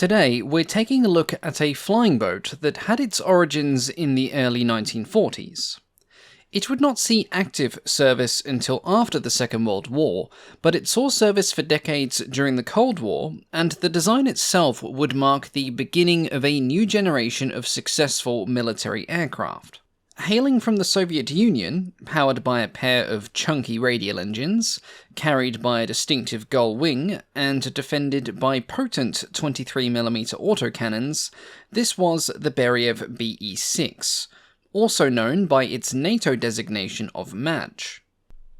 Today, we're taking a look at a flying boat that had its origins in the early 1940s. It would not see active service until after the Second World War, but it saw service for decades during the Cold War, and the design itself would mark the beginning of a new generation of successful military aircraft. Hailing from the Soviet Union, powered by a pair of chunky radial engines, carried by a distinctive gull wing, and defended by potent 23mm autocannons, this was the Beriev Be-6, also known by its NATO designation of Match.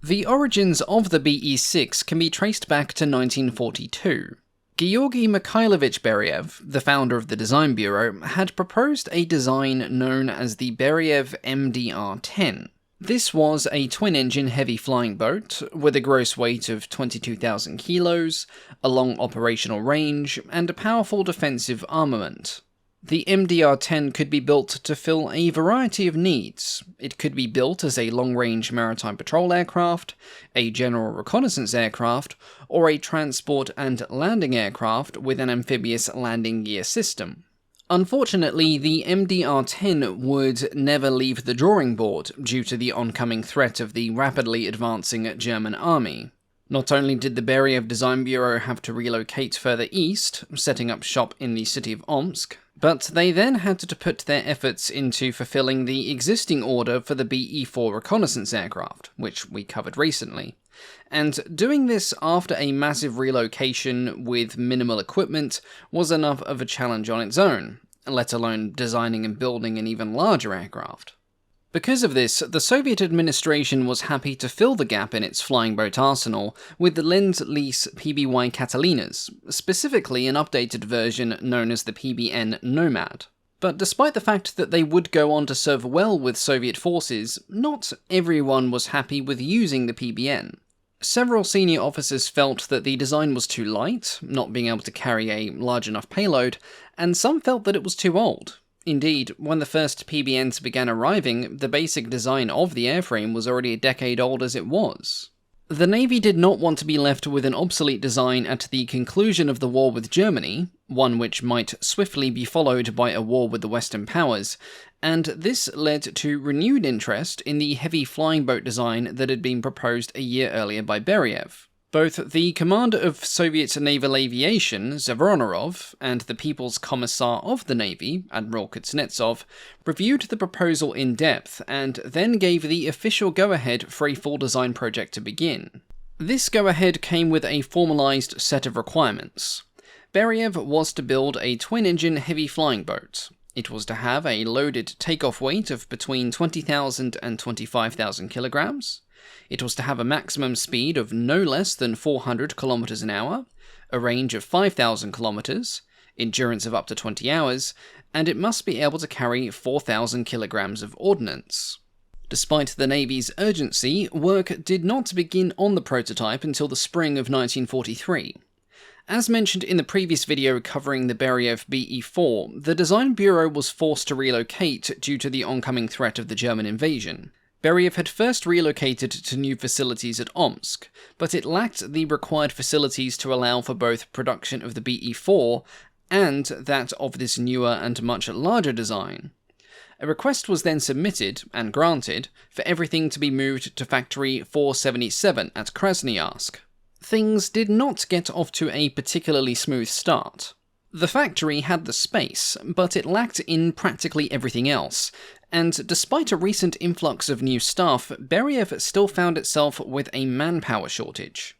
The origins of the Be-6 can be traced back to 1942. Georgy Mikhailovich Beriev, the founder of the design bureau, had proposed a design known as the Beriev MDR-10. This was a twin-engine heavy flying boat with a gross weight of 22,000 kilos, a long operational range, and a powerful defensive armament. The MDR-10 could be built to fill a variety of needs. It could be built as a long-range maritime patrol aircraft, a general reconnaissance aircraft, or a transport and landing aircraft with an amphibious landing gear system. Unfortunately, the MDR-10 would never leave the drawing board due to the oncoming threat of the rapidly advancing German army. Not only did the Beriev Design Bureau have to relocate further east, setting up shop in the city of Omsk, but they then had to put their efforts into fulfilling the existing order for the Be-4 reconnaissance aircraft, which we covered recently. And doing this after a massive relocation with minimal equipment was enough of a challenge on its own, let alone designing and building an even larger aircraft. Because of this, the Soviet administration was happy to fill the gap in its flying boat arsenal with the Lend-Lease PBY Catalinas, specifically an updated version known as the PBN Nomad. But despite the fact that they would go on to serve well with Soviet forces, not everyone was happy with using the PBN. Several senior officers felt that the design was too light, not being able to carry a large enough payload, and some felt that it was too old. Indeed, when the first PBNs began arriving, the basic design of the airframe was already a decade old as it was. The Navy did not want to be left with an obsolete design at the conclusion of the war with Germany, one which might swiftly be followed by a war with the Western powers, and this led to renewed interest in the heavy flying boat design that had been proposed a year earlier by Beriev. Both the commander of Soviet naval aviation, Zavoronov, and the People's Commissar of the Navy, Admiral Kuznetsov, reviewed the proposal in depth and then gave the official go-ahead for a full design project to begin. This go-ahead came with a formalized set of requirements. Beriev was to build a twin-engine heavy flying boat. It was to have a loaded takeoff weight of between 20,000 and 25,000 kilograms. It was to have a maximum speed of no less than 400 km an hour, a range of 5,000 km, endurance of up to 20 hours, and it must be able to carry 4,000 kilograms of ordnance. Despite the Navy's urgency, work did not begin on the prototype until the spring of 1943. As mentioned in the previous video covering the Beriev Be-4, the Design Bureau was forced to relocate due to the oncoming threat of the German invasion. Beriev had first relocated to new facilities at Omsk, but it lacked the required facilities to allow for both production of the Be-4 and that of this newer and much larger design. A request was then submitted, and granted, for everything to be moved to Factory 477 at Krasnoyarsk. Things did not get off to a particularly smooth start. The factory had the space, but it lacked in practically everything else, and despite a recent influx of new staff, Beriev still found itself with a manpower shortage.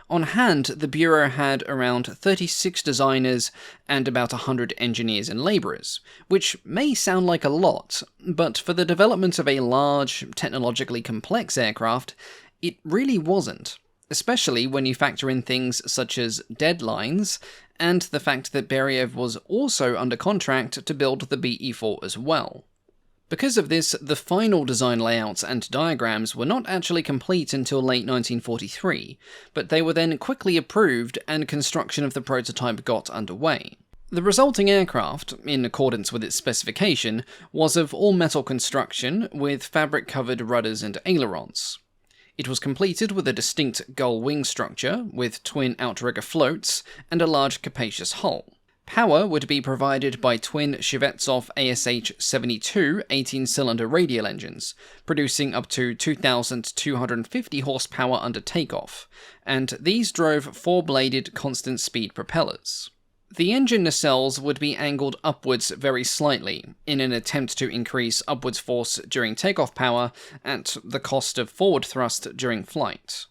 On hand, the Bureau had around 36 designers and about 100 engineers and labourers, which may sound like a lot, but for the development of a large, technologically complex aircraft, it really wasn't. Especially when you factor in things such as deadlines, and the fact that Beriev was also under contract to build the Be-4 as well. Because of this, the final design layouts and diagrams were not actually complete until late 1943, but they were then quickly approved and construction of the prototype got underway. The resulting aircraft, in accordance with its specification, was of all-metal construction with fabric-covered rudders and ailerons. It was completed with a distinct gull wing structure, with twin outrigger floats, and a large capacious hull. Power would be provided by twin Shevetsov ASH-72 18-cylinder radial engines, producing up to 2,250 horsepower under takeoff, and these drove four-bladed constant-speed propellers. The engine nacelles would be angled upwards very slightly, in an attempt to increase upwards force during takeoff power at the cost of forward thrust during flight.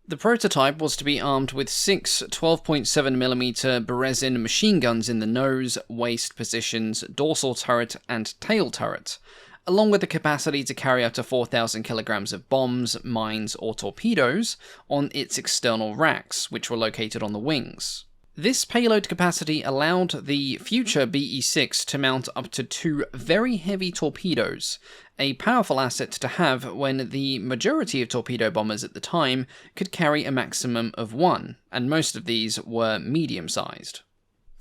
The prototype was to be armed with 6 12.7mm Berezin machine guns in the nose, waist positions, dorsal turret, and tail turret, along with the capacity to carry up to 4,000 kilograms of bombs, mines, or torpedoes on its external racks, which were located on the wings. This payload capacity allowed the future Be-6 to mount up to 2 very heavy torpedoes, a powerful asset to have when the majority of torpedo bombers at the time could carry a maximum of 1, and most of these were medium-sized.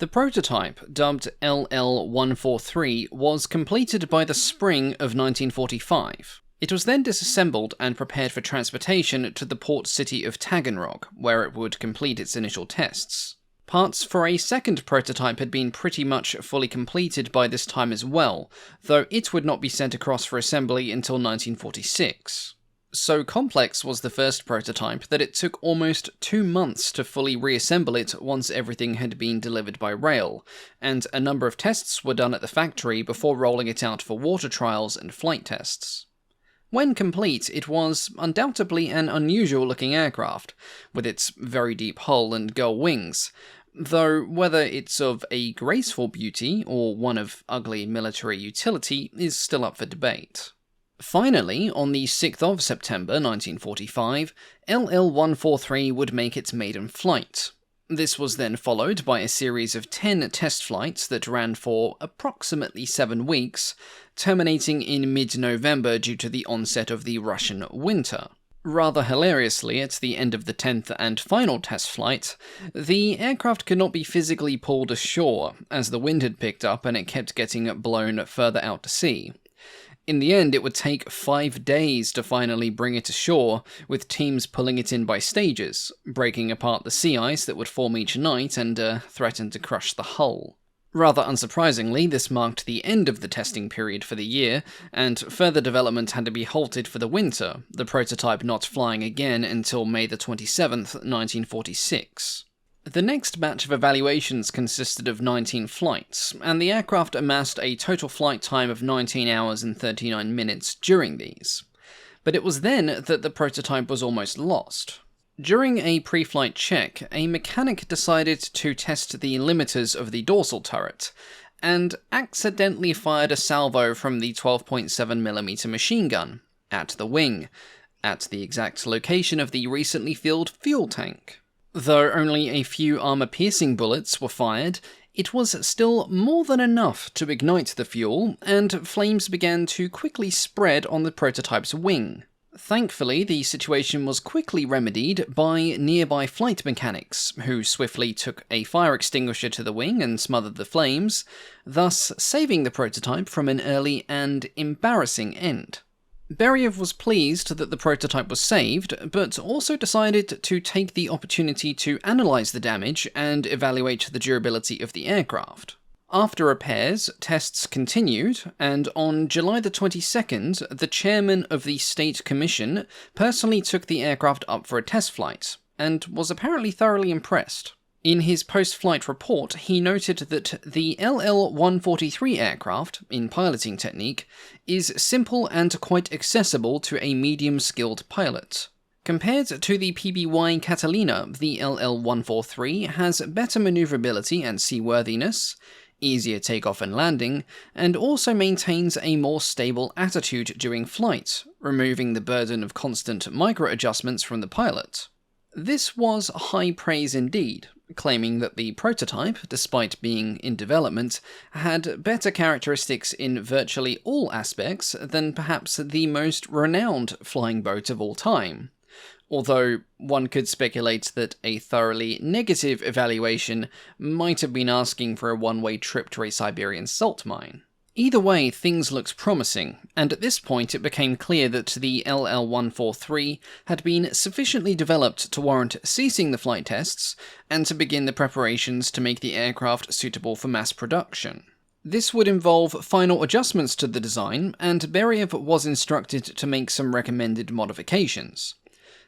The prototype, dubbed LL-143, was completed by the spring of 1945. It was then disassembled and prepared for transportation to the port city of Taganrog, where it would complete its initial tests. Parts for a second prototype had been pretty much fully completed by this time as well, though it would not be sent across for assembly until 1946. So complex was the first prototype that it took almost 2 months to fully reassemble it once everything had been delivered by rail, and a number of tests were done at the factory before rolling it out for water trials and flight tests. When complete, it was undoubtedly an unusual-looking aircraft, with its very deep hull and gull wings, though whether it's of a graceful beauty or one of ugly military utility is still up for debate. Finally, on the 6th of September 1945, LL-143 would make its maiden flight. This was then followed by a series of 10 test flights that ran for approximately 7 weeks, terminating in mid-November due to the onset of the Russian winter. Rather hilariously, at the end of the 10th and final test flight, the aircraft could not be physically pulled ashore, as the wind had picked up and it kept getting blown further out to sea. In the end, it would take 5 days to finally bring it ashore, with teams pulling it in by stages, breaking apart the sea ice that would form each night and threaten to crush the hull. Rather unsurprisingly, this marked the end of the testing period for the year, and further development had to be halted for the winter, the prototype not flying again until May the 27th, 1946. The next batch of evaluations consisted of 19 flights, and the aircraft amassed a total flight time of 19 hours and 39 minutes during these. But it was then that the prototype was almost lost. During a pre-flight check, a mechanic decided to test the limiters of the dorsal turret, and accidentally fired a salvo from the 12.7mm machine gun at the wing, at the exact location of the recently filled fuel tank. Though only a few armor-piercing bullets were fired, it was still more than enough to ignite the fuel, and flames began to quickly spread on the prototype's wing. Thankfully, the situation was quickly remedied by nearby flight mechanics, who swiftly took a fire extinguisher to the wing and smothered the flames, thus saving the prototype from an early and embarrassing end. Beriev was pleased that the prototype was saved, but also decided to take the opportunity to analyze the damage and evaluate the durability of the aircraft. After repairs, tests continued, and on July the 22nd, the chairman of the State Commission personally took the aircraft up for a test flight, and was apparently thoroughly impressed. In his post-flight report, he noted that the LL-143 aircraft, in piloting technique, is simple and quite accessible to a medium-skilled pilot. Compared to the PBY Catalina, the LL-143 has better maneuverability and seaworthiness, easier takeoff and landing, and also maintains a more stable attitude during flight, removing the burden of constant micro-adjustments from the pilot. This was high praise indeed, claiming that the prototype, despite being in development, had better characteristics in virtually all aspects than perhaps the most renowned flying boat of all time. Although one could speculate that a thoroughly negative evaluation might have been asking for a one-way trip to a Siberian salt mine. Either way, things looked promising, and at this point it became clear that the LL-143 had been sufficiently developed to warrant ceasing the flight tests and to begin the preparations to make the aircraft suitable for mass production. This would involve final adjustments to the design, and Beriev was instructed to make some recommended modifications.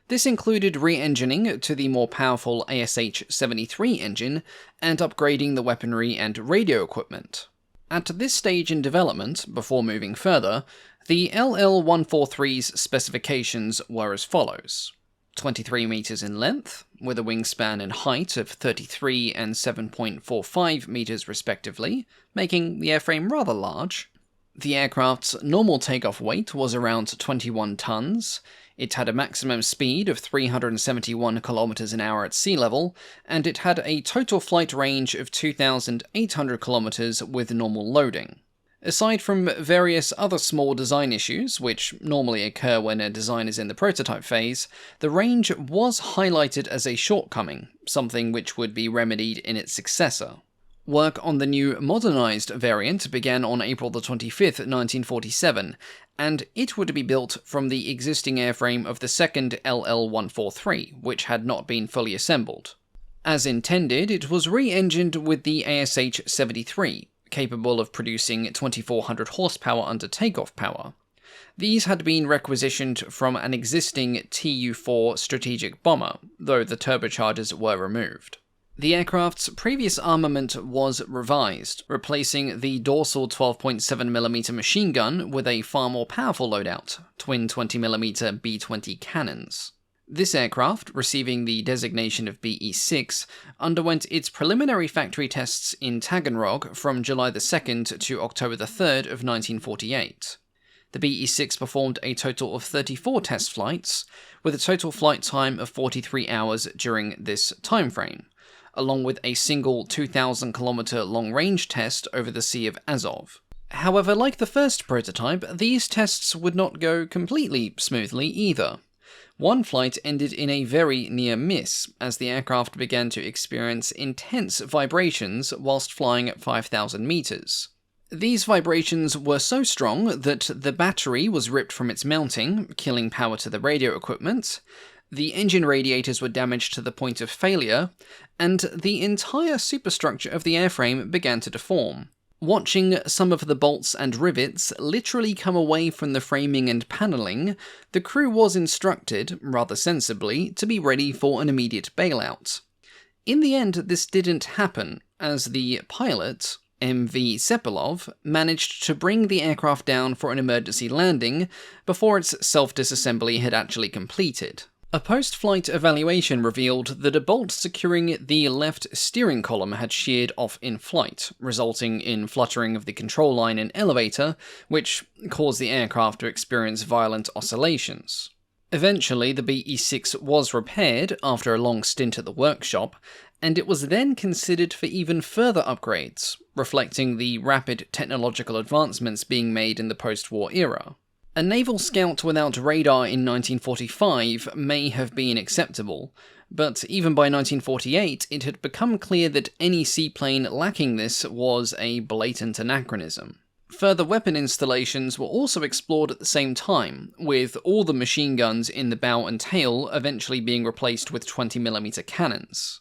This included re-engineering to the more powerful ASH-73 engine and upgrading the weaponry and radio equipment. At this stage in development, before moving further, the LL-143's specifications were as follows: 23 meters in length, with a wingspan and height of 33 and 7.45 meters respectively, making the airframe rather large. The aircraft's normal takeoff weight was around 21 tons. It had a maximum speed of 371 kilometers an hour at sea level, and it had a total flight range of 2,800 kilometers with normal loading. Aside from various other small design issues, which normally occur when a design is in the prototype phase, the range was highlighted as a shortcoming, something which would be remedied in its successor. Work on the new modernized variant began on April 25, 1947, and it would be built from the existing airframe of the second LL-143, which had not been fully assembled. As intended, it was re-engined with the ASH-73, capable of producing 2,400 horsepower under takeoff power. These had been requisitioned from an existing Tu-4 strategic bomber, though the turbochargers were removed. The aircraft's previous armament was revised, replacing the dorsal 12.7mm machine gun with a far more powerful loadout, twin 20mm B-20 cannons. This aircraft, receiving the designation of Be-6, underwent its preliminary factory tests in Taganrog from July 2nd to October 3rd of 1948. The Be-6 performed a total of 34 test flights, with a total flight time of 43 hours during this timeframe, along with a single 2,000-kilometer long-range test over the Sea of Azov. However, like the first prototype, these tests would not go completely smoothly either. One flight ended in a very near miss, as the aircraft began to experience intense vibrations whilst flying at 5,000 meters. These vibrations were so strong that the battery was ripped from its mounting, killing power to the radio equipment. The engine radiators were damaged to the point of failure, and the entire superstructure of the airframe began to deform. Watching some of the bolts and rivets literally come away from the framing and panelling, the crew was instructed, rather sensibly, to be ready for an immediate bailout. In the end, this didn't happen, as the pilot, M.V. Sepilov, managed to bring the aircraft down for an emergency landing before its self-disassembly had actually completed. A post-flight evaluation revealed that a bolt securing the left steering column had sheared off in flight, resulting in fluttering of the control line and elevator, which caused the aircraft to experience violent oscillations. Eventually, the Be-6 was repaired after a long stint at the workshop, and it was then considered for even further upgrades, reflecting the rapid technological advancements being made in the post-war era. A naval scout without radar in 1945 may have been acceptable, but even by 1948 it had become clear that any seaplane lacking this was a blatant anachronism. Further weapon installations were also explored at the same time, with all the machine guns in the bow and tail eventually being replaced with 20mm cannons.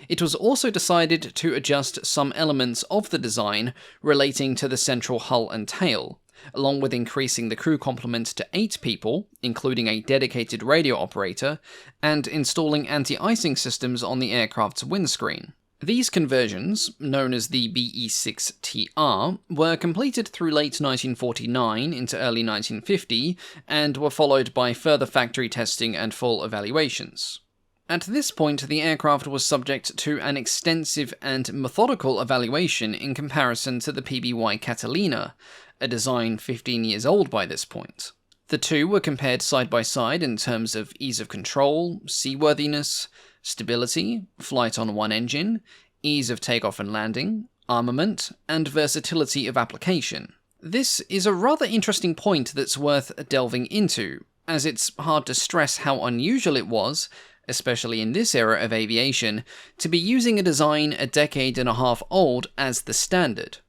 It was also decided to adjust some elements of the design relating to the central hull and tail, along with increasing the crew complement to 8 people, including a dedicated radio operator, and installing anti-icing systems on the aircraft's windscreen. These conversions, known as the Be-6TR, were completed through late 1949 into early 1950, and were followed by further factory testing and full evaluations. At this point, the aircraft was subject to an extensive and methodical evaluation in comparison to the PBY Catalina, a design 15 years old by this point. The two were compared side by side in terms of ease of control, seaworthiness, stability, flight on one engine, ease of takeoff and landing, armament, and versatility of application. This is a rather interesting point that's worth delving into, as it's hard to stress how unusual it was, especially in this era of aviation, to be using a design a decade and a half old as the standard.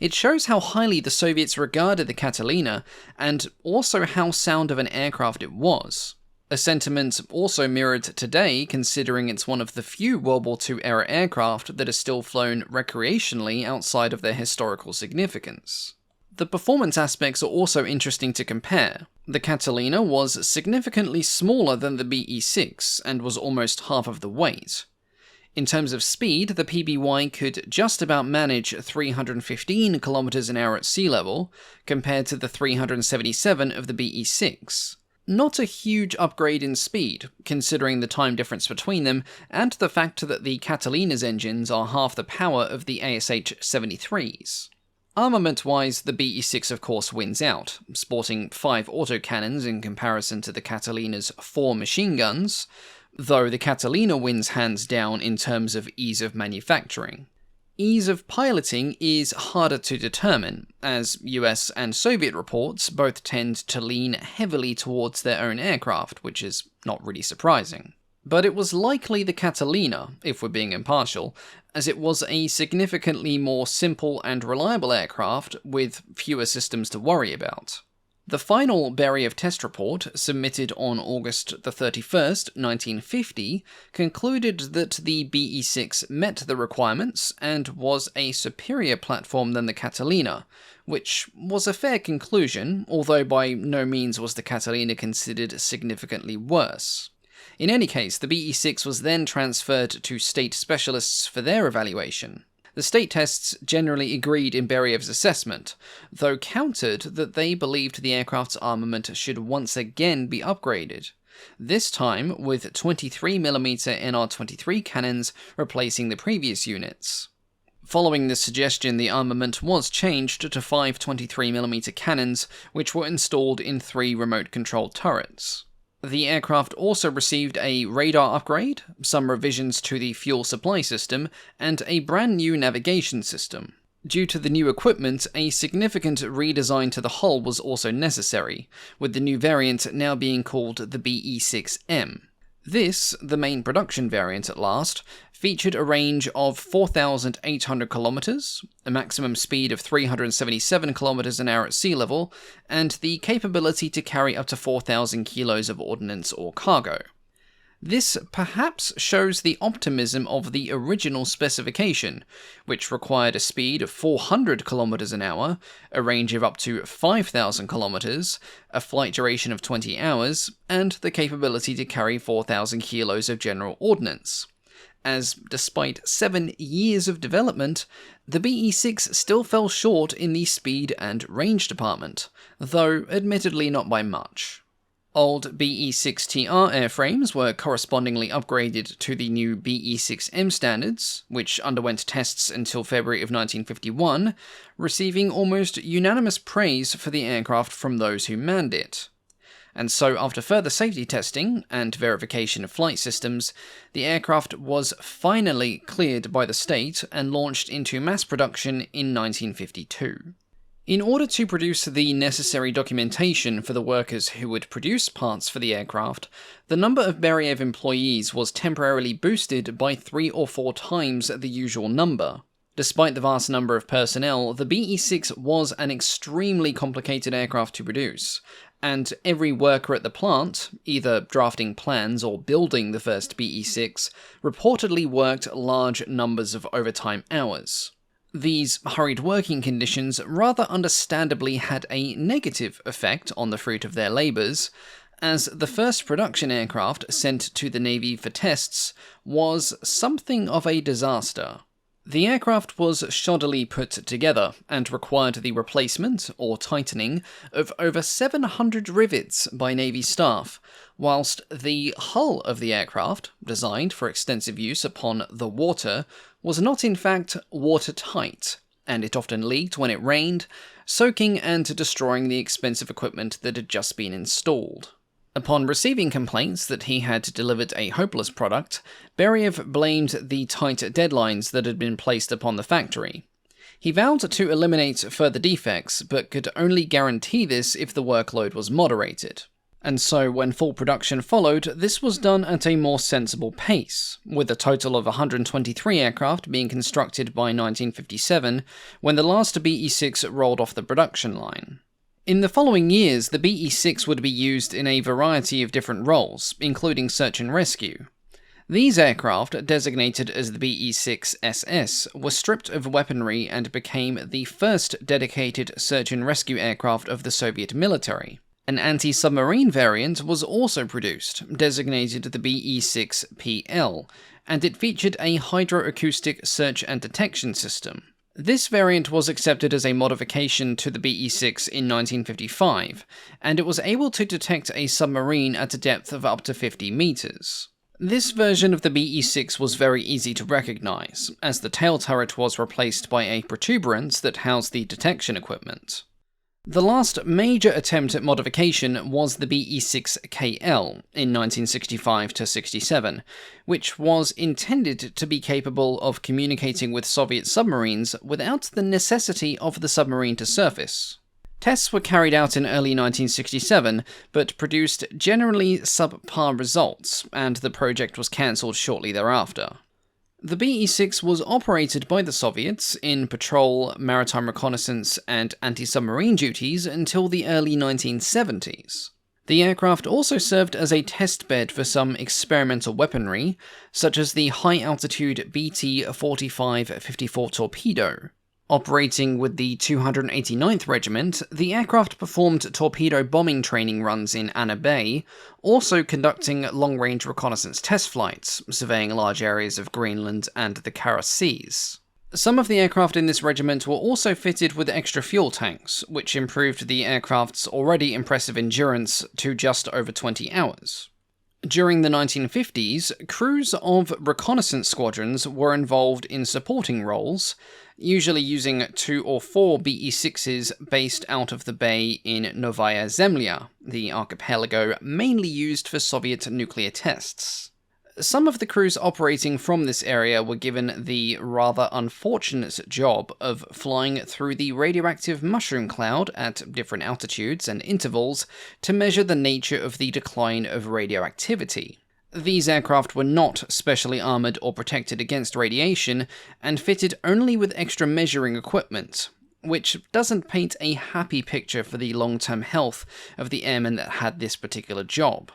It shows how highly the Soviets regarded the Catalina, and also how sound of an aircraft it was. A sentiment also mirrored today, considering it's one of the few World War II-era aircraft that are still flown recreationally outside of their historical significance. The performance aspects are also interesting to compare. The Catalina was significantly smaller than the Be-6 and was almost half of the weight. In terms of speed, the PBY could just about manage 315 km an hour at sea level, compared to the 377 of the Be-6. Not a huge upgrade in speed, considering the time difference between them, and the fact that the Catalina's engines are half the power of the ASH-73's. Armament-wise, the Be-6 of course wins out, sporting 5 autocannons in comparison to the Catalina's 4 machine guns, though the Catalina wins hands down in terms of ease of manufacturing. Ease of piloting is harder to determine, as US and Soviet reports both tend to lean heavily towards their own aircraft, which is not really surprising. But it was likely the Catalina, if we're being impartial, as it was a significantly more simple and reliable aircraft with fewer systems to worry about. The final Beriev test report, submitted on August 31st, 1950, concluded that the Be-6 met the requirements and was a superior platform than the Catalina, which was a fair conclusion, although by no means was the Catalina considered significantly worse. In any case, the Be-6 was then transferred to state specialists for their evaluation. The state tests generally agreed in Beriev's assessment, though countered that they believed the aircraft's armament should once again be upgraded, this time with 23mm NR-23 cannons replacing the previous units. Following this suggestion, the armament was changed to 5 23mm cannons, which were installed in 3 remote-controlled turrets. The aircraft also received a radar upgrade, some revisions to the fuel supply system, and a brand new navigation system. Due to the new equipment, a significant redesign to the hull was also necessary, with the new variant now being called the Be-6M. This, the main production variant at last, featured a range of 4,800 kilometers, a maximum speed of 377 kilometers an hour at sea level, and the capability to carry up to 4,000 kilos of ordnance or cargo. This perhaps shows the optimism of the original specification, which required a speed of 400 km an hour, a range of up to 5,000 km, a flight duration of 20 hours, and the capability to carry 4,000 kilos of general ordnance. As, despite 7 years of development, the Be-6 still fell short in the speed and range department, though admittedly not by much. Old Be-6TR airframes were correspondingly upgraded to the new Be-6M standards, which underwent tests until February of 1951, receiving almost unanimous praise for the aircraft from those who manned it. And so, after further safety testing and verification of flight systems, the aircraft was finally cleared by the state and launched into mass production in 1952. In order to produce the necessary documentation for the workers who would produce parts for the aircraft, the number of Beriev employees was temporarily boosted by 3 or 4 times the usual number. Despite the vast number of personnel, the Be-6 was an extremely complicated aircraft to produce, and every worker at the plant, either drafting plans or building the first Be-6, reportedly worked large numbers of overtime hours. These hurried working conditions rather understandably had a negative effect on the fruit of their labours, as the first production aircraft sent to the Navy for tests was something of a disaster. The aircraft was shoddily put together and required the replacement, or tightening, of over 700 rivets by Navy staff, whilst the hull of the aircraft, designed for extensive use upon the water, was not in fact watertight, and it often leaked when it rained, soaking and destroying the expensive equipment that had just been installed. Upon receiving complaints that he had delivered a hopeless product, Beriev blamed the tight deadlines that had been placed upon the factory. He vowed to eliminate further defects, but could only guarantee this if the workload was moderated. And so, when full production followed, this was done at a more sensible pace, with a total of 123 aircraft being constructed by 1957, when the last BE-6 rolled off the production line. In the following years, the BE-6 would be used in a variety of different roles, including search and rescue. These aircraft, designated as the BE-6 SS, were stripped of weaponry and became the first dedicated search and rescue aircraft of the Soviet military. An anti-submarine variant was also produced, designated the BE-6PL, and it featured a hydroacoustic search and detection system. This variant was accepted as a modification to the BE-6 in 1955, and it was able to detect a submarine at a depth of up to 50 meters. This version of the BE-6 was very easy to recognize, as the tail turret was replaced by a protuberance that housed the detection equipment. The last major attempt at modification was the BE-6KL in 1965-67, which was intended to be capable of communicating with Soviet submarines without the necessity of the submarine to surface. Tests were carried out in early 1967, but produced generally subpar results, and the project was cancelled shortly thereafter. The BE-6 was operated by the Soviets in patrol, maritime reconnaissance, and anti-submarine duties until the early 1970s. The aircraft also served as a testbed for some experimental weaponry, such as the high-altitude BT-45-54 torpedo. Operating with the 289th Regiment, the aircraft performed torpedo bombing training runs in Anna Bay, also conducting long-range reconnaissance test flights, surveying large areas of Greenland and the Kara Seas. Some of the aircraft in this regiment were also fitted with extra fuel tanks, which improved the aircraft's already impressive endurance to just over 20 hours. During the 1950s, crews of reconnaissance squadrons were involved in supporting roles, usually using 2 or 4 BE-6s based out of the bay in Novaya Zemlya, the archipelago mainly used for Soviet nuclear tests. Some of the crews operating from this area were given the rather unfortunate job of flying through the radioactive mushroom cloud at different altitudes and intervals to measure the nature of the decline of radioactivity. These aircraft were not specially armoured or protected against radiation, and fitted only with extra measuring equipment, which doesn't paint a happy picture for the long-term health of the airmen that had this particular job.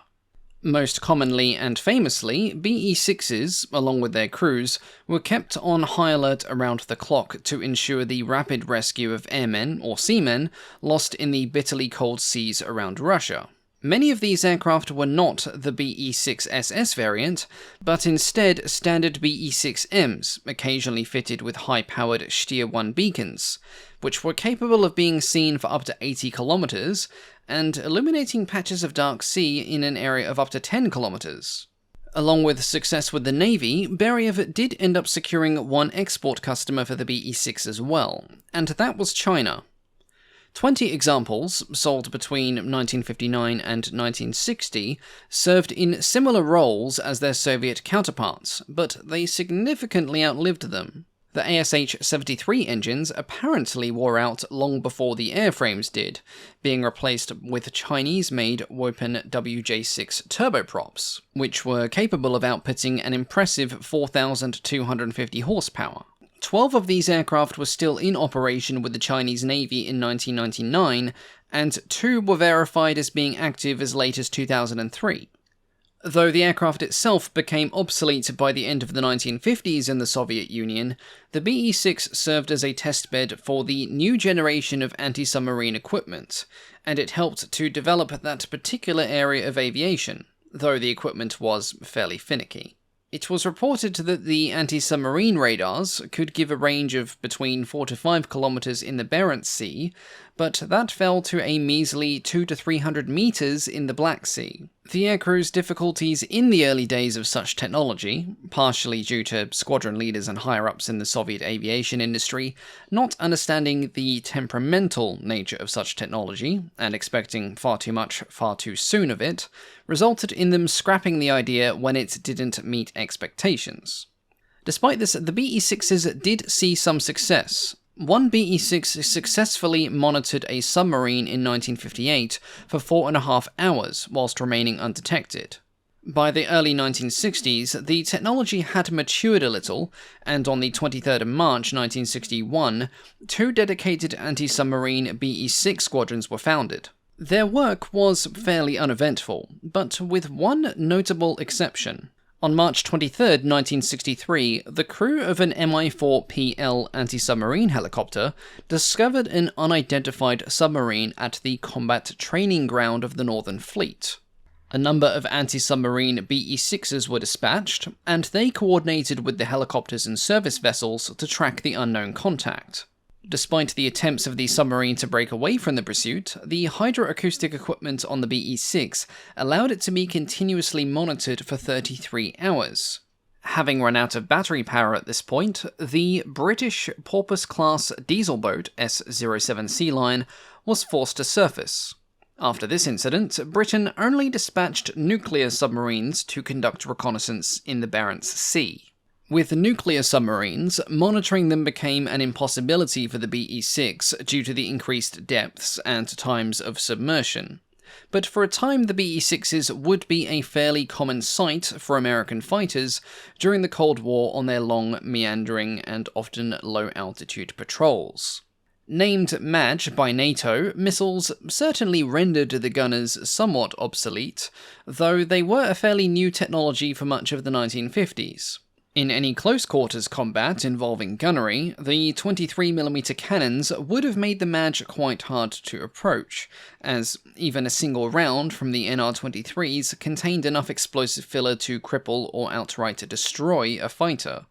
Most commonly and famously, BE-6s, along with their crews, were kept on high alert around the clock to ensure the rapid rescue of airmen or seamen lost in the bitterly cold seas around Russia. Many of these aircraft were not the BE-6SS variant, but instead standard BE-6Ms, occasionally fitted with high-powered Stier-1 beacons, which were capable of being seen for up to 80 kilometers, and illuminating patches of dark sea in an area of up to 10 kilometers. Along with success with the Navy, Beriev did end up securing one export customer for the BE-6 as well, and that was China. 20 examples, sold between 1959 and 1960, served in similar roles as their Soviet counterparts, but they significantly outlived them. The ASH-73 engines apparently wore out long before the airframes did, being replaced with Chinese-made Wopen WJ6 turboprops, which were capable of outputting an impressive 4,250 horsepower. 12 of these aircraft were still in operation with the Chinese Navy in 1999, and 2 were verified as being active as late as 2003. Though the aircraft itself became obsolete by the end of the 1950s in the Soviet Union, the BE-6 served as a testbed for the new generation of anti-submarine equipment, and it helped to develop that particular area of aviation, though the equipment was fairly finicky. It was reported that the anti-submarine radars could give a range of between 4 to 5 kilometers in the Barents Sea, but that fell to a measly 200 to 300 meters in the Black Sea. The aircrew's difficulties in the early days of such technology, partially due to squadron leaders and higher-ups in the Soviet aviation industry not understanding the temperamental nature of such technology, and expecting far too much far too soon of it, resulted in them scrapping the idea when it didn't meet expectations. Despite this, the BE-6s did see some success. One BE-6 successfully monitored a submarine in 1958 for 4.5 hours whilst remaining undetected. By the early 1960s, the technology had matured a little, and on the 23rd of March 1961, 2 dedicated anti-submarine BE-6 squadrons were founded. Their work was fairly uneventful, but with one notable exception. On March 23, 1963, the crew of an Mi-4PL anti-submarine helicopter discovered an unidentified submarine at the combat training ground of the Northern Fleet. A number of anti-submarine BE-6s were dispatched, and they coordinated with the helicopters and service vessels to track the unknown contact. Despite the attempts of the submarine to break away from the pursuit, the hydroacoustic equipment on the BE-6 allowed it to be continuously monitored for 33 hours. Having run out of battery power at this point, the British Porpoise-class diesel boat S-07 Sea Lion was forced to surface. After this incident, Britain only dispatched nuclear submarines to conduct reconnaissance in the Barents Sea. With nuclear submarines, monitoring them became an impossibility for the BE-6 due to the increased depths and times of submersion. But for a time, the BE-6s would be a fairly common sight for American fighters during the Cold War on their long, meandering, and often low-altitude patrols. Named MAJ by NATO, missiles certainly rendered the gunners somewhat obsolete, though they were a fairly new technology for much of the 1950s. In any close-quarters combat involving gunnery, the 23mm cannons would have made the MAJ quite hard to approach, as even a single round from the NR-23s contained enough explosive filler to cripple or outright destroy a fighter.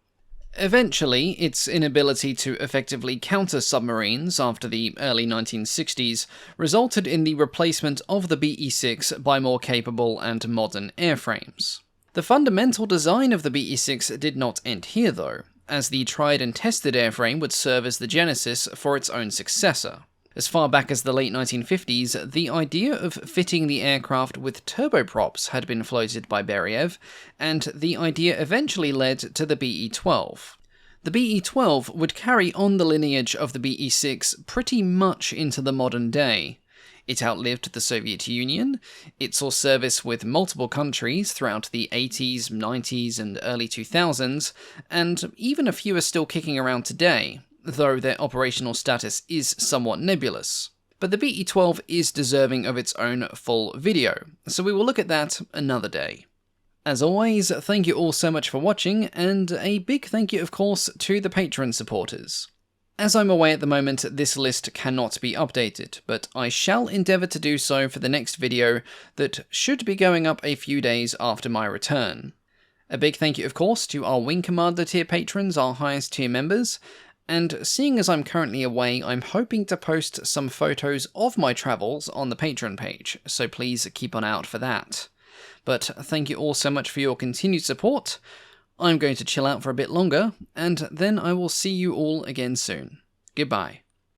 Eventually, its inability to effectively counter submarines after the early 1960s resulted in the replacement of the BE-6 by more capable and modern airframes. The fundamental design of the BE-6 did not end here though, as the tried and tested airframe would serve as the genesis for its own successor. As far back as the late 1950s, the idea of fitting the aircraft with turboprops had been floated by Beriev, and the idea eventually led to the BE-12. The BE-12 would carry on the lineage of the BE-6 pretty much into the modern day. It outlived the Soviet Union, it saw service with multiple countries throughout the 80s, 90s, and early 2000s, and even a few are still kicking around today, though their operational status is somewhat nebulous. But the BE-12 is deserving of its own full video, so we will look at that another day. As always, thank you all so much for watching, and a big thank you of course to the Patreon supporters. As I'm away at the moment, this list cannot be updated, but I shall endeavour to do so for the next video that should be going up a few days after my return. A big thank you of course to our Wing Commander tier patrons, our highest tier members, and seeing as I'm currently away, I'm hoping to post some photos of my travels on the Patreon page, so please keep an eye out for that. But thank you all so much for your continued support. I'm going to chill out for a bit longer, and then I will see you all again soon. Goodbye.